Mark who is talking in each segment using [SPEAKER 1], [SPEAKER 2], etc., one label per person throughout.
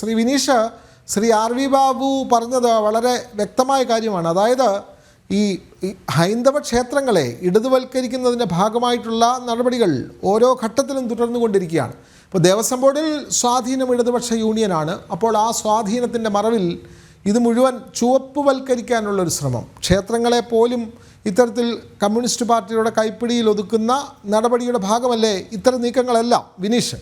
[SPEAKER 1] Shri Vineesh, Shri R V Babu പറഞ്ഞത് വളരെ വ്യക്തമായ കാര്യമാണ്. അതായത് ഈ ഹൈന്ദവ ക്ഷേത്രങ്ങളെ ഇടതുവൽക്കരിക്കുന്നതിൻ്റെ ഭാഗമായിട്ടുള്ള നടപടികൾ ഓരോ ഘട്ടത്തിലും തുടർന്നുകൊണ്ടിരിക്കുകയാണ്. ഇപ്പോൾ ദേവസ്വം ബോർഡിൽ സ്വാധീനം ഇടതുപക്ഷ യൂണിയനാണ്. അപ്പോൾ ആ സ്വാധീനത്തിൻ്റെ മറവിൽ ഇത് മുഴുവൻ ചുവപ്പുവൽക്കരിക്കാനുള്ളൊരു ശ്രമം, ക്ഷേത്രങ്ങളെ പോലും ഇത്തരത്തിൽ കമ്മ്യൂണിസ്റ്റ് പാർട്ടിയുടെ കൈപ്പിടിയിൽ ഒതുക്കുന്ന നടപടിയുടെ ഭാഗമല്ലേ ഇത്തരം നീക്കങ്ങളെല്ലാം? വിനീഷ്,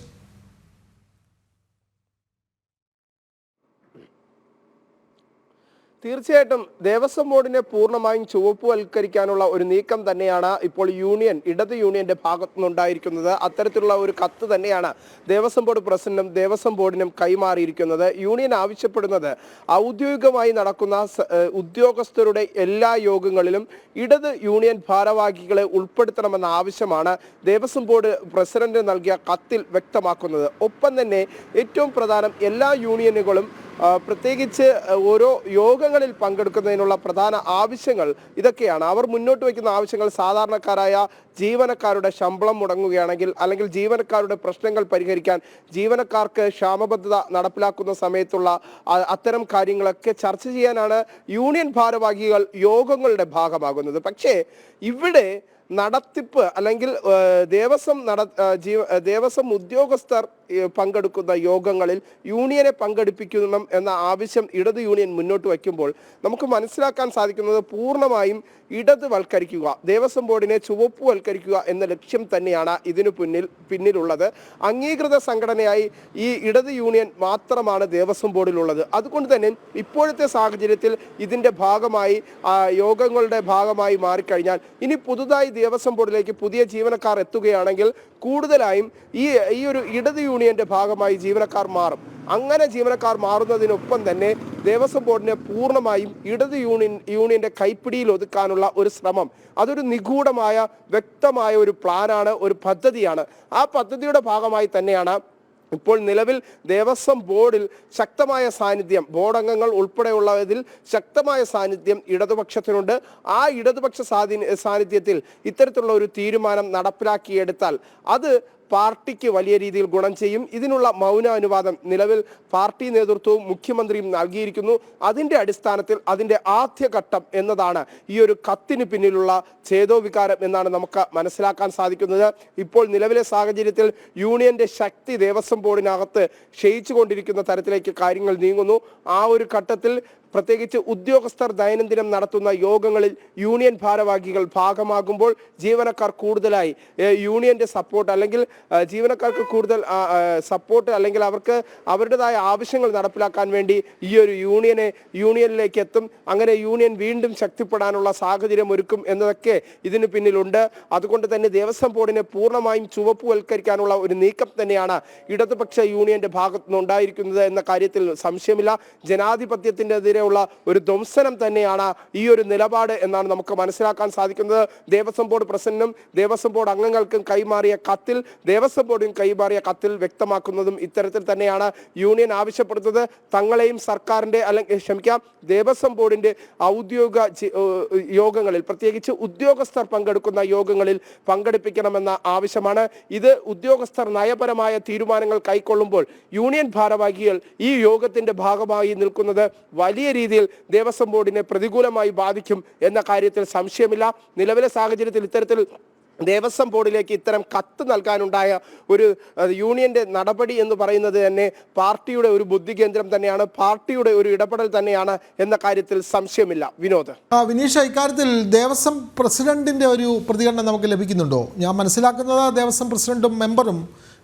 [SPEAKER 2] തീർച്ചയായിട്ടും ദേവസ്വം ബോർഡിനെ പൂർണ്ണമായും ചുവപ്പുവൽക്കരിക്കാനുള്ള ഒരു നീക്കം തന്നെയാണ് ഇപ്പോൾ ഇടത് യൂണിയന്റെ ഭാഗത്തു നിന്നുണ്ടായിരിക്കുന്നത്. അത്തരത്തിലുള്ള ഒരു കത്ത് തന്നെയാണ് ദേവസ്വം ബോർഡ് പ്രസിഡന്റും ദേവസ്വം ബോർഡിനും കൈമാറിയിരിക്കുന്നത്. യൂണിയൻ ആവശ്യപ്പെടുന്നത് ഔദ്യോഗികമായി നടക്കുന്ന ഉദ്യോഗസ്ഥരുടെ എല്ലാ യോഗങ്ങളിലും ഇടത് യൂണിയൻ ഭാരവാഹികളെ ഉൾപ്പെടുത്തണമെന്ന ആവശ്യമാണ് ദേവസ്വം ബോർഡ് പ്രസിഡന്റ് നൽകിയ കത്തിൽ വ്യക്തമാക്കുന്നത്. ഒപ്പം തന്നെ ഏറ്റവും പ്രധാനം, എല്ലാ യൂണിയനുകളും പ്രത്യേകിച്ച് ഓരോ യോഗങ്ങളിൽ പങ്കെടുക്കുന്നതിനുള്ള പ്രധാന ആവശ്യങ്ങൾ ഇതൊക്കെയാണ്. അവർ മുന്നോട്ട് വയ്ക്കുന്ന ആവശ്യങ്ങൾ സാധാരണക്കാരായ ജീവനക്കാരുടെ ശമ്പളം മുടങ്ങുകയാണെങ്കിൽ, അല്ലെങ്കിൽ ജീവനക്കാരുടെ പ്രശ്നങ്ങൾ പരിഹരിക്കാൻ ജീവനക്കാർക്ക് ക്ഷാമബദ്ധത നടപ്പിലാക്കുന്ന സമയത്തുള്ള അത്തരം കാര്യങ്ങളൊക്കെ ചർച്ച ചെയ്യാനാണ് യൂണിയൻ ഭാരവാഹികൾ യോഗങ്ങളുടെ ഭാഗമാകുന്നത്. പക്ഷേ ഇവിടെ നടത്തിപ്പ് അല്ലെങ്കിൽ ദേവസ്വം ഉദ്യോഗസ്ഥർ പങ്കെടുക്കുന്ന യോഗങ്ങളിൽ യൂണിയനെ പങ്കെടുപ്പിക്കണം എന്ന ആവശ്യം ഇടത് യൂണിയൻ മുന്നോട്ട് വയ്ക്കുമ്പോൾ നമുക്ക് മനസ്സിലാക്കാൻ സാധിക്കുന്നത് പൂർണ്ണമായും ഇടതുവൽക്കരിക്കുക, ദേവസ്വം ബോർഡിനെ ചുവപ്പുവൽക്കരിക്കുക എന്ന ലക്ഷ്യം തന്നെയാണ് ഇതിനു പിന്നിലുള്ളത്. അംഗീകൃത സംഘടനയായി ഈ ഇടത് യൂണിയൻ മാത്രമാണ് ദേവസ്വം ബോർഡിലുള്ളത്. അതുകൊണ്ട് തന്നെ ഇപ്പോഴത്തെ സാഹചര്യത്തിൽ ഇതിൻ്റെ ഭാഗമായി യോഗങ്ങളുടെ ഭാഗമായി മാറിക്കഴിഞ്ഞാൽ ഇനി പുതുതായി ദേവസ്വം ബോർഡിലേക്ക് പുതിയ ജീവനക്കാർ എത്തുകയാണെങ്കിൽ കൂടുതലായും ഈ ഒരു ഇടത് യൂണിയന്റെ ഭാഗമായി ജീവനക്കാർ മാറും. അങ്ങനെ ജീവനക്കാർ മാറുന്നതിനൊപ്പം തന്നെ ദേവസ്വം ബോർഡിനെ പൂർണ്ണമായും ഇടത് യൂണിയന്റെ കൈപ്പിടിയിൽ ഒതുക്കാനുള്ള ഒരു ശ്രമം, അതൊരു നിഗൂഢമായ വ്യക്തമായ ഒരു പ്ലാനാണ്, ഒരു പദ്ധതിയാണ്. ആ പദ്ധതിയുടെ ഭാഗമായി തന്നെയാണ് ഇപ്പോൾ നിലവിൽ ദേവസ്വം ബോർഡിൽ ശക്തമായ സാന്നിധ്യം, ബോർഡ് അംഗങ്ങൾ ഉൾപ്പെടെയുള്ളതിൽ ശക്തമായ സാന്നിധ്യം ഇടതുപക്ഷത്തിനുണ്ട്. ആ ഇടതുപക്ഷ സാന്നിധ്യത്തിൽ ഇത്തരത്തിലുള്ള ഒരു തീരുമാനം നടപ്പിലാക്കിയെടുത്താൽ അത് പാർട്ടിക്ക് വലിയ രീതിയിൽ ഗുണം ചെയ്യും. ഇതിനുള്ള മൗനാനുവാദം നിലവിൽ പാർട്ടി നേതൃത്വവും മുഖ്യമന്ത്രിയും നൽകിയിരിക്കുന്നു. അതിൻ്റെ അടിസ്ഥാനത്തിൽ അതിൻ്റെ ആദ്യഘട്ടം എന്നതാണ് ഈ ഒരു കത്തിന് പിന്നിലുള്ള ഛേദോവികാരം എന്നാണ് നമുക്ക് മനസ്സിലാക്കാൻ സാധിക്കുന്നത്. ഇപ്പോൾ നിലവിലെ സാഹചര്യത്തിൽ യൂണിയന്റെ ശക്തി ദേവസ്വം ബോർഡിനകത്ത് ക്ഷയിച്ചു കൊണ്ടിരിക്കുന്ന തരത്തിലേക്ക് കാര്യങ്ങൾ നീങ്ങുന്നു. ആ ഒരു ഘട്ടത്തിൽ പ്രത്യേകിച്ച് ഉദ്യോഗസ്ഥർ ദൈനംദിനം നടത്തുന്ന യോഗങ്ങളിൽ യൂണിയൻ ഭാരവാഹികൾ ഭാഗമാകുമ്പോൾ ജീവനക്കാർ കൂടുതലായി യൂണിയന്റെ സപ്പോർട്ട്, അല്ലെങ്കിൽ ജീവനക്കാർക്ക് കൂടുതൽ സപ്പോർട്ട്, അല്ലെങ്കിൽ അവർക്ക് അവരുടേതായ ആവശ്യങ്ങൾ നടപ്പിലാക്കാൻ വേണ്ടി ഈ ഒരു യൂണിയനിലേക്ക് എത്തും. അങ്ങനെ യൂണിയൻ വീണ്ടും ശക്തിപ്പെടാനുള്ള സാഹചര്യം ഒരുക്കും എന്നതൊക്കെ ഇതിന് പിന്നിലുണ്ട്. അതുകൊണ്ട് തന്നെ ദേവസ്വം ബോർഡിനെ പൂർണ്ണമായും ചുവപ്പുവൽക്കരിക്കാനുള്ള ഒരു നീക്കം തന്നെയാണ് ഇടതുപക്ഷ യൂണിയന്റെ ഭാഗത്തുനിന്ന് ഉണ്ടായിരിക്കുന്നത് എന്ന കാര്യത്തിൽ സംശയമില്ല. ജനാധിപത്യത്തിൻ്റെ ഉള്ള ഒരു ധ്വംസനം തന്നെയാണ് ഈ ഒരു നിലപാട് എന്നാണ് നമുക്ക് മനസ്സിലാക്കാൻ സാധിക്കുന്നത്. ദേവസ്വം ബോർഡ് പ്രസിഡന്റും ദേവസ്വം ബോർഡ് അംഗങ്ങൾക്കും കൈമാറിയ കത്തിൽ, ദേവസ്വം ബോർഡിനും കൈമാറിയ കത്തിൽ വ്യക്തമാക്കുന്നതും ഇത്തരത്തിൽ തന്നെയാണ്. യൂണിയൻ ആവശ്യപ്പെടുന്നത് തങ്ങളെയും സർക്കാരിന്റെ ദേവസ്വം ബോർഡിന്റെ ഔദ്യോഗിക യോഗങ്ങളിൽ, പ്രത്യേകിച്ച് ഉദ്യോഗസ്ഥർ പങ്കെടുക്കുന്ന യോഗങ്ങളിൽ പങ്കെടുപ്പിക്കണമെന്ന ആവശ്യമാണ്. ഇത് ഉദ്യോഗസ്ഥർ നയപരമായ തീരുമാനങ്ങൾ കൈക്കൊള്ളുമ്പോൾ യൂണിയൻ ഭാരവാഹികൾ ഈ യോഗത്തിന്റെ ഭാഗമായി നിൽക്കുന്നത് വലിയ രീതിയിൽ ദേവസ്വം ബോർഡിനെ പ്രതികൂലമായി ബാധിക്കും എന്ന കാര്യത്തിൽ സംശയമില്ല. നിലവിലെ സാഹചര്യത്തിൽ ഇത്തരത്തിൽ ദേവസ്വം ബോർഡിലേക്ക് ഇത്തരം കത്ത് നൽകാനുണ്ടായ ഒരു യൂണിയന്റെ നടപടി എന്ന് പറയുന്നത് തന്നെ പാർട്ടിയുടെ ഒരു ബുദ്ധികേന്ദ്രം തന്നെയാണ്, പാർട്ടിയുടെ ഒരു ഇടപെടൽ തന്നെയാണ് എന്ന കാര്യത്തിൽ സംശയമില്ല. വിനോദ്,
[SPEAKER 1] വിനീഷ, ഇക്കാര്യത്തിൽ ദേവസ്വം പ്രസിഡന്റിന്റെ ഒരു പ്രതികരണം നമുക്ക് ലഭിക്കുന്നുണ്ടോ? ഞാൻ മനസ്സിലാക്കുന്നത് ദേവസ്വം പ്രസിഡന്റും മെമ്പറും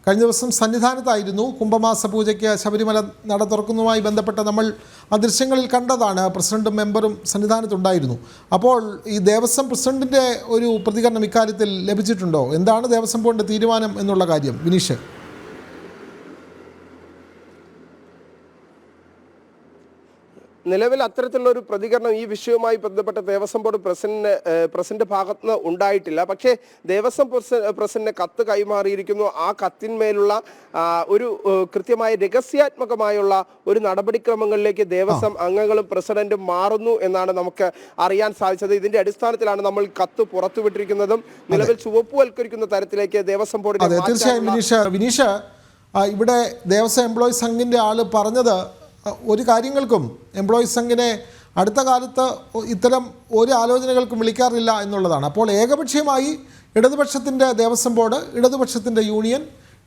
[SPEAKER 1] കഴിഞ്ഞ ദിവസം സന്നിധാനത്തായിരുന്നു. കുംഭമാസ പൂജയ്ക്ക് ശബരിമല നട തുറക്കുന്നതുമായി ബന്ധപ്പെട്ട നമ്മൾ ആ ദൃശ്യങ്ങളിൽ കണ്ടതാണ്. പ്രസിഡന്റും മെമ്പറും സന്നിധാനത്തുണ്ടായിരുന്നു. അപ്പോൾ ഈ ദേവസ്വം പ്രസിഡന്റിൻ്റെ ഒരു പ്രതികരണം ഇക്കാര്യത്തിൽ ലഭിച്ചിട്ടുണ്ടോ? എന്താണ് ദേവസ്വം ബോർഡിൻ്റെ തീരുമാനം എന്നുള്ള കാര്യം? വിനീഷ്,
[SPEAKER 2] നിലവിൽ അത്തരത്തിലുള്ള ഒരു പ്രതികരണം ഈ വിഷയവുമായി ബന്ധപ്പെട്ട ദേവസ്വം ബോർഡ് പ്രസിഡന്റ് ഭാഗത്തുനിന്ന് ഉണ്ടായിട്ടില്ല. പക്ഷേ ദേവസ്വം പ്രസിഡന്റിന് കത്ത് കൈമാറിയിരിക്കുന്നു. ആ കത്തിന്മേലുള്ള ഒരു കൃത്യമായ രഹസ്യാത്മകമായുള്ള ഒരു നടപടിക്രമങ്ങളിലേക്ക് ദേവസ്വം അംഗങ്ങളും പ്രസിഡന്റും മാറുന്നു എന്നാണ് നമുക്ക് അറിയാൻ സാധിച്ചത്. ഇതിന്റെ അടിസ്ഥാനത്തിലാണ് നമ്മൾ കത്ത് പുറത്തുവിട്ടിരിക്കുന്നതും നിലവിൽ ചുവപ്പുവൽക്കരിക്കുന്ന തരത്തിലേക്ക് ദേവസ്വം ബോർഡിനെ.
[SPEAKER 1] തീർച്ചയായും വിനീഷ്, ഇവിടെ ദേവസ്വം എംപ്ലോയീസ് സംഘിൻ്റെ ആൾ പറഞ്ഞത് ഒരു കാര്യങ്ങൾക്കും എംപ്ലോയീസ് സംഘിനെ അടുത്ത കാലത്ത് ഇത്തരം ഒരു ആലോചനകൾക്കും വിളിക്കാറില്ല എന്നുള്ളതാണ്. അപ്പോൾ ഏകപക്ഷീയമായി ഇടതുപക്ഷത്തിൻ്റെ ദേവസ്വം ബോർഡ്, ഇടതുപക്ഷത്തിൻ്റെ യൂണിയൻ,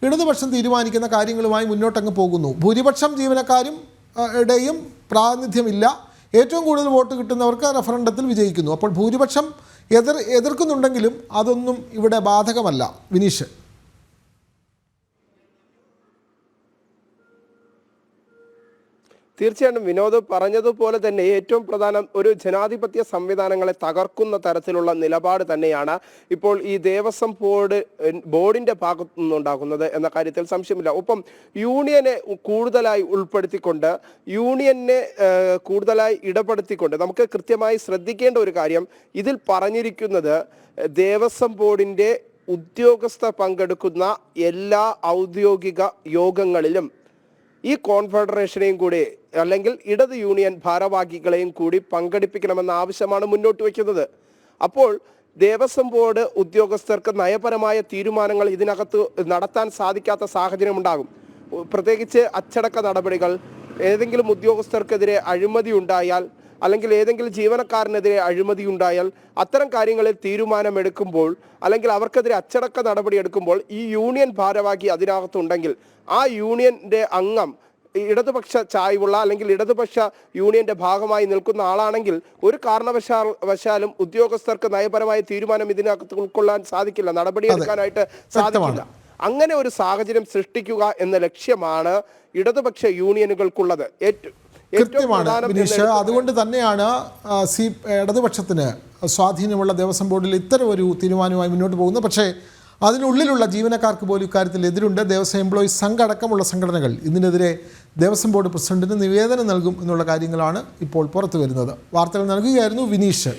[SPEAKER 1] ഇടതുപക്ഷം തീരുമാനിക്കുന്ന കാര്യങ്ങളുമായി മുന്നോട്ടങ്ങ് പോകുന്നു. ഭൂരിപക്ഷം ജീവനക്കാരും ഇടയും പ്രാതിനിധ്യമില്ല. ഏറ്റവും കൂടുതൽ വോട്ട് കിട്ടുന്നവർക്ക് റഫറണ്ടത്തിൽ വിജയിക്കുന്നു. അപ്പോൾ ഭൂരിപക്ഷം എതിർക്കുന്നുണ്ടെങ്കിലും അതൊന്നും ഇവിടെ ബാധകമല്ല. വിനീഷ്,
[SPEAKER 2] തീർച്ചയായിട്ടും വിനോദ് പറഞ്ഞതുപോലെ തന്നെ ഏറ്റവും പ്രധാനം ഒരു ജനാധിപത്യ സംവിധാനങ്ങളെ തകർക്കുന്ന തരത്തിലുള്ള നിലപാട് തന്നെയാണ് ഇപ്പോൾ ഈ ദേവസ്വം ബോർഡിന്റെ ഭാഗത്തു നിന്നുണ്ടാകുന്നത് എന്ന കാര്യത്തിൽ സംശയമില്ല. ഒപ്പം യൂണിയനെ കൂടുതലായി ഉൾപ്പെടുത്തിക്കൊണ്ട്, യൂണിയനെ കൂടുതലായി ഇടപെടുത്തിക്കൊണ്ട് നമുക്ക് കൃത്യമായി ശ്രദ്ധിക്കേണ്ട ഒരു കാര്യം, ഇതിൽ പറഞ്ഞിരിക്കുന്നത് ദേവസ്വം ബോർഡിന്റെ ഉദ്യോഗസ്ഥർ പങ്കെടുക്കുന്ന എല്ലാ ഔദ്യോഗിക യോഗങ്ങളിലും ഈ കോൺഫെഡറേഷനെയും കൂടി അല്ലെങ്കിൽ ഇടത് യൂണിയൻ ഭാരവാഹികളെയും കൂടി പങ്കെടുപ്പിക്കണമെന്ന ആവശ്യമാണ് മുന്നോട്ട് വയ്ക്കുന്നത്. അപ്പോൾ ദേവസ്വം ബോർഡ് ഉദ്യോഗസ്ഥർക്ക് നയപരമായ തീരുമാനങ്ങൾ ഇതിനകത്ത് നടത്താൻ സാധിക്കാത്ത സാഹചര്യം ഉണ്ടാകും. പ്രത്യേകിച്ച് അച്ചടക്ക നടപടികൾ, ഏതെങ്കിലും ഉദ്യോഗസ്ഥർക്കെതിരെ അഴിമതി ഉണ്ടായാൽ അല്ലെങ്കിൽ ഏതെങ്കിലും ജീവനക്കാരനെതിരെ അഴിമതി ഉണ്ടായാൽ അത്തരം കാര്യങ്ങളിൽ തീരുമാനമെടുക്കുമ്പോൾ അല്ലെങ്കിൽ അവർക്കെതിരെ അച്ചടക്ക നടപടി എടുക്കുമ്പോൾ ഈ യൂണിയൻ ഭാരവാഹി അതിനകത്തുണ്ടെങ്കിൽ ആ യൂണിയന്റെ അംഗം ഇടതുപക്ഷ ചായ്വുള്ള അല്ലെങ്കിൽ ഇടതുപക്ഷ യൂണിയന്റെ ഭാഗമായി നിൽക്കുന്ന ആളാണെങ്കിൽ ഒരു കാരണവശാലും ഉദ്യോഗസ്ഥർക്ക് നയപരമായ തീരുമാനം ഇതിനകത്ത് ഉൾക്കൊള്ളാൻ സാധിക്കില്ല, നടപടിയെടുക്കാനായിട്ട് സാധിക്കില്ല. അങ്ങനെ ഒരു സാഹചര്യം സൃഷ്ടിക്കുക എന്ന ലക്ഷ്യമാണ് ഇടതുപക്ഷ യൂണിയനുകൾക്കുള്ളത്.
[SPEAKER 1] കൃത്യമാണ് വിനീഷ്. അതുകൊണ്ട് തന്നെയാണ് ഇടതുപക്ഷത്തിന് സ്വാധീനമുള്ള ദേവസ്വം ബോർഡിൽ ഇത്തരം ഒരു തീരുമാനവുമായി മുന്നോട്ട് പോകുന്നത്. പക്ഷേ അതിനുള്ളിലുള്ള ജീവനക്കാർക്ക് പോലും ഇക്കാര്യത്തിൽ എതിരുണ്ട്. ദേവസ്വം എംപ്ലോയീസ് സംഘ അടക്കമുള്ള സംഘടനകൾ ഇതിനെതിരെ ദേവസ്വം ബോർഡ് പ്രസിഡന്റിന് നിവേദനം നൽകും എന്നുള്ള കാര്യങ്ങളാണ് ഇപ്പോൾ പുറത്തു വരുന്നത്. വാർത്തകൾ നൽകുകയായിരുന്നു വിനീഷ്.